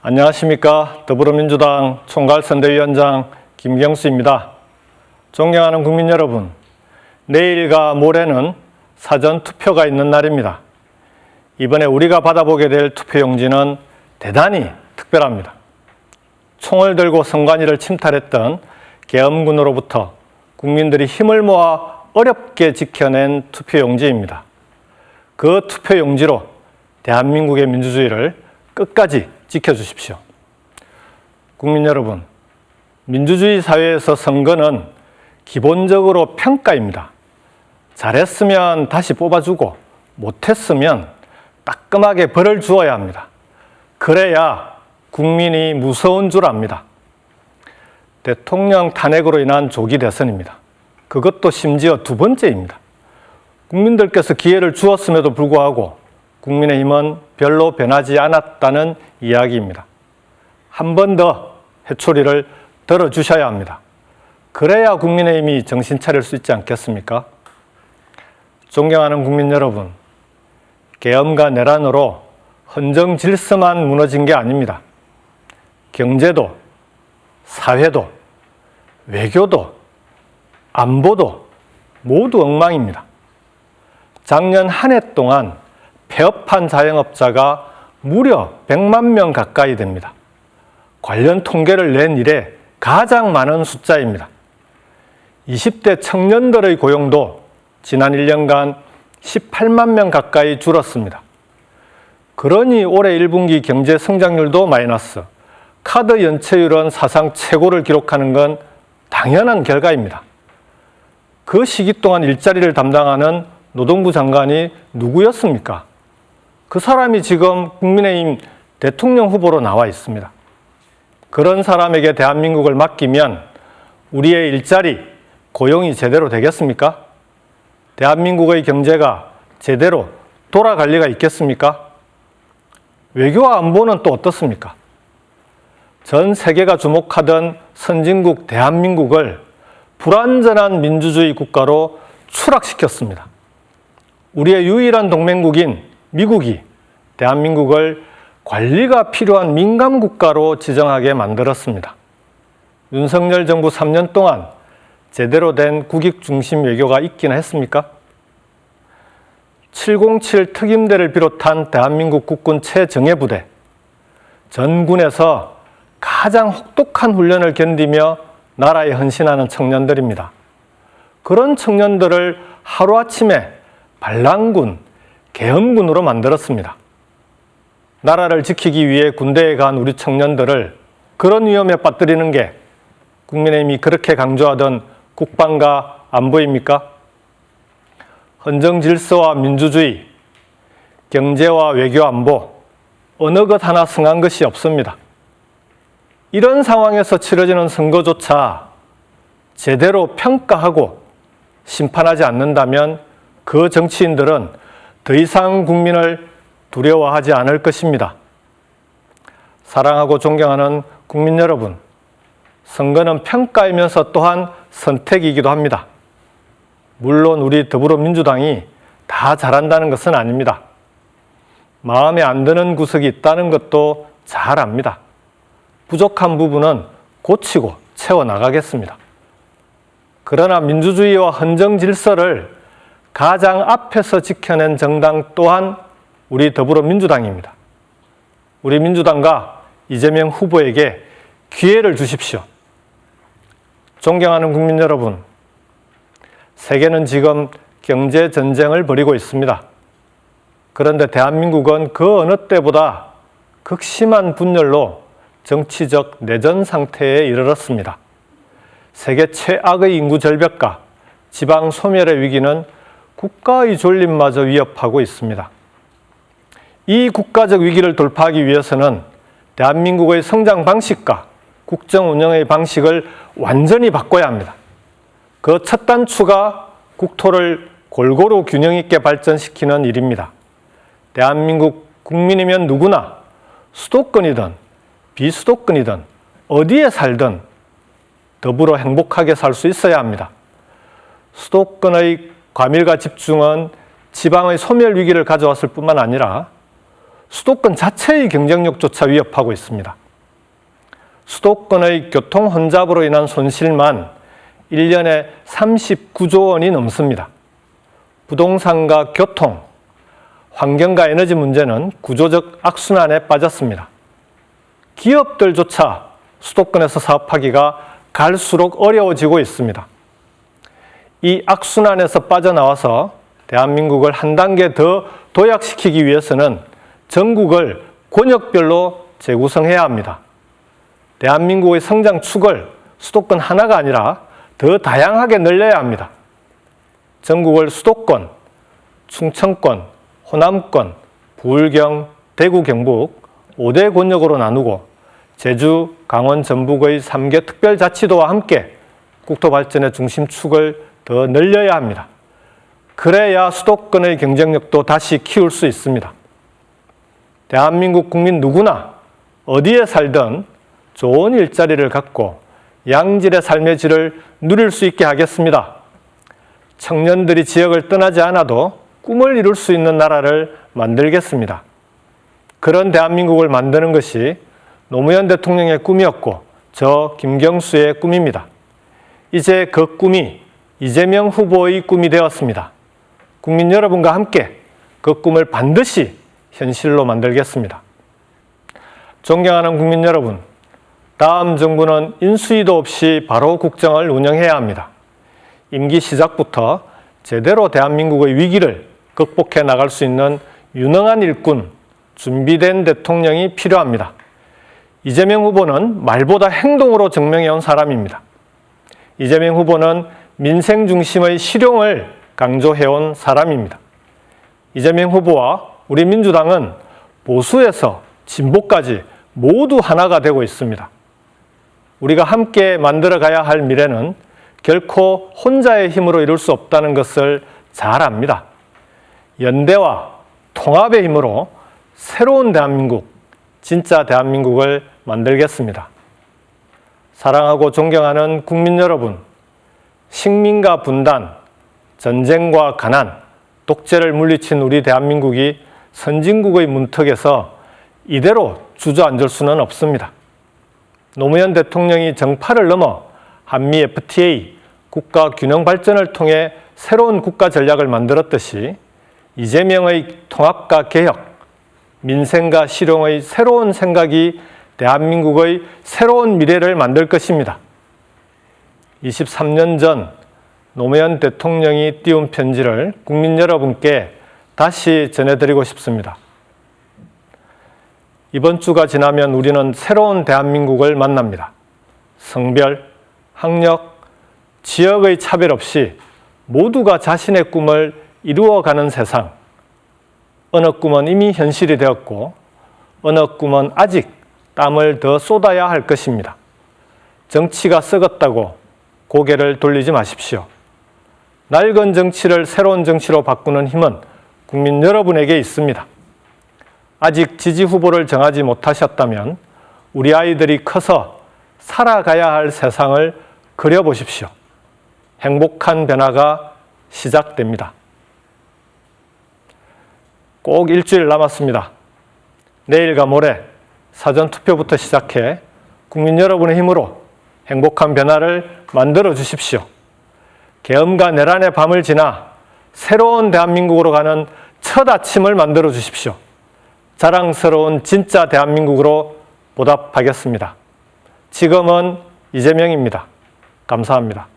안녕하십니까. 더불어민주당 총괄선대위원장 김경수입니다. 존경하는 국민 여러분, 내일과 모레는 사전투표가 있는 날입니다. 이번에 우리가 받아보게 될 투표용지는 대단히 특별합니다. 총을 들고 선관위를 침탈했던 계엄군으로부터 국민들이 힘을 모아 어렵게 지켜낸 투표용지입니다. 그 투표용지로 대한민국의 민주주의를 끝까지 지켜주십시오. 국민 여러분, 민주주의 사회에서 선거는 기본적으로 평가입니다. 잘했으면 다시 뽑아주고 못했으면 따끔하게 벌을 주어야 합니다. 그래야 국민이 무서운 줄 압니다. 대통령 탄핵으로 인한 조기 대선입니다. 그것도 심지어 두 번째입니다. 국민들께서 기회를 주었음에도 불구하고 국민의힘은 별로 변하지 않았다는 이야기입니다. 한 번 더 회초리를 들어주셔야 합니다. 그래야 국민의힘이 정신 차릴 수 있지 않겠습니까? 존경하는 국민 여러분, 계엄과 내란으로 헌정 질서만 무너진 게 아닙니다. 경제도, 사회도, 외교도, 안보도 모두 엉망입니다. 작년 한 해 동안 폐업한 자영업자가 무려 100만 명 가까이 됩니다. 관련 통계를 낸 이래 가장 많은 숫자입니다. 20대 청년들의 고용도 지난 1년간 18만 명 가까이 줄었습니다. 그러니 올해 1분기 경제 성장률도 마이너스, 카드 연체율은 사상 최고를 기록하는 건 당연한 결과입니다. 그 시기 동안 일자리를 담당하는 노동부 장관이 누구였습니까? 그 사람이 지금 국민의힘 대통령 후보로 나와 있습니다. 그런 사람에게 대한민국을 맡기면 우리의 일자리, 고용이 제대로 되겠습니까? 대한민국의 경제가 제대로 돌아갈 리가 있겠습니까? 외교와 안보는 또 어떻습니까? 전 세계가 주목하던 선진국 대한민국을 불완전한 민주주의 국가로 추락시켰습니다. 우리의 유일한 동맹국인 미국이 대한민국을 관리가 필요한 민감국가로 지정하게 만들었습니다. 윤석열 정부 3년 동안 제대로 된 국익 중심 외교가 있기는 했습니까? 707 특임대를 비롯한 대한민국 국군 최정예부대, 전군에서 가장 혹독한 훈련을 견디며 나라에 헌신하는 청년들입니다. 그런 청년들을 하루아침에 반란군, 계엄군으로 만들었습니다. 나라를 지키기 위해 군대에 간 우리 청년들을 그런 위험에 빠뜨리는 게 국민의힘이 그렇게 강조하던 국방과 안보입니까? 헌정 질서와 민주주의, 경제와 외교 안보, 어느 것 하나 승한 것이 없습니다. 이런 상황에서 치러지는 선거조차 제대로 평가하고 심판하지 않는다면 그 정치인들은 더 이상 국민을 두려워하지 않을 것입니다. 사랑하고 존경하는 국민 여러분, 선거는 평가이면서 또한 선택이기도 합니다. 물론 우리 더불어민주당이 다 잘한다는 것은 아닙니다. 마음에 안 드는 구석이 있다는 것도 잘 압니다. 부족한 부분은 고치고 채워나가겠습니다. 그러나 민주주의와 헌정 질서를 가장 앞에서 지켜낸 정당 또한 우리 더불어민주당입니다. 우리 민주당과 이재명 후보에게 기회를 주십시오. 존경하는 국민 여러분, 세계는 지금 경제 전쟁을 벌이고 있습니다. 그런데 대한민국은 그 어느 때보다 극심한 분열로 정치적 내전 상태에 이르렀습니다. 세계 최악의 인구 절벽과 지방 소멸의 위기는 국가의 존립마저 위협하고 있습니다. 이 국가적 위기를 돌파하기 위해서는 대한민국의 성장 방식과 국정 운영의 방식을 완전히 바꿔야 합니다. 그 첫 단추가 국토를 골고루 균형 있게 발전시키는 일입니다. 대한민국 국민이면 누구나 수도권이든 비수도권이든 어디에 살든 더불어 행복하게 살 수 있어야 합니다. 수도권의 과밀과 집중은 지방의 소멸 위기를 가져왔을 뿐만 아니라 수도권 자체의 경쟁력조차 위협하고 있습니다. 수도권의 교통 혼잡으로 인한 손실만 1년에 39조 원이 넘습니다. 부동산과 교통, 환경과 에너지 문제는 구조적 악순환에 빠졌습니다. 기업들조차 수도권에서 사업하기가 갈수록 어려워지고 있습니다. 이 악순환에서 빠져나와서 대한민국을 한 단계 더 도약시키기 위해서는 전국을 권역별로 재구성해야 합니다. 대한민국의 성장축을 수도권 하나가 아니라 더 다양하게 늘려야 합니다. 전국을 수도권, 충청권, 호남권, 부울경, 대구, 경북 5대 권역으로 나누고 제주, 강원, 전북의 3개 특별자치도와 함께 국토발전의 중심축을 더 늘려야 합니다. 그래야 수도권의 경쟁력도 다시 키울 수 있습니다. 대한민국 국민 누구나 어디에 살든 좋은 일자리를 갖고 양질의 삶의 질을 누릴 수 있게 하겠습니다. 청년들이 지역을 떠나지 않아도 꿈을 이룰 수 있는 나라를 만들겠습니다. 그런 대한민국을 만드는 것이 노무현 대통령의 꿈이었고 저 김경수의 꿈입니다. 이제 그 꿈이 이재명 후보의 꿈이 되었습니다. 국민 여러분과 함께 그 꿈을 반드시 현실로 만들겠습니다. 존경하는 국민 여러분, 다음 정부는 인수위도 없이 바로 국정을 운영해야 합니다. 임기 시작부터 제대로 대한민국의 위기를 극복해 나갈 수 있는 유능한 일꾼, 준비된 대통령이 필요합니다. 이재명 후보는 말보다 행동으로 증명해온 사람입니다. 이재명 후보는 민생 중심의 실용을 강조해온 사람입니다. 이재명 후보와 우리 민주당은 보수에서 진보까지 모두 하나가 되고 있습니다. 우리가 함께 만들어가야 할 미래는 결코 혼자의 힘으로 이룰 수 없다는 것을 잘 압니다. 연대와 통합의 힘으로 새로운 대한민국, 진짜 대한민국을 만들겠습니다. 사랑하고 존경하는 국민 여러분, 식민과 분단, 전쟁과 가난, 독재를 물리친 우리 대한민국이 선진국의 문턱에서 이대로 주저앉을 수는 없습니다. 노무현 대통령이 정파를 넘어 한미 FTA, 국가 균형 발전을 통해 새로운 국가 전략을 만들었듯이 이재명의 통합과 개혁, 민생과 실용의 새로운 생각이 대한민국의 새로운 미래를 만들 것입니다. 23년 전 노무현 대통령이 띄운 편지를 국민 여러분께 다시 전해드리고 싶습니다. 이번 주가 지나면 우리는 새로운 대한민국을 만납니다. 성별, 학력, 지역의 차별 없이 모두가 자신의 꿈을 이루어가는 세상. 어느 꿈은 이미 현실이 되었고 어느 꿈은 아직 땀을 더 쏟아야 할 것입니다. 정치가 썩었다고 고개를 돌리지 마십시오. 낡은 정치를 새로운 정치로 바꾸는 힘은 국민 여러분에게 있습니다. 아직 지지 후보를 정하지 못하셨다면 우리 아이들이 커서 살아가야 할 세상을 그려보십시오. 행복한 변화가 시작됩니다. 꼭 일주일 남았습니다. 내일과 모레 사전투표부터 시작해 국민 여러분의 힘으로 행복한 변화를 만들어 주십시오. 계엄과 내란의 밤을 지나 새로운 대한민국으로 가는 첫 아침을 만들어 주십시오. 자랑스러운 진짜 대한민국으로 보답하겠습니다. 지금은 이재명입니다. 감사합니다.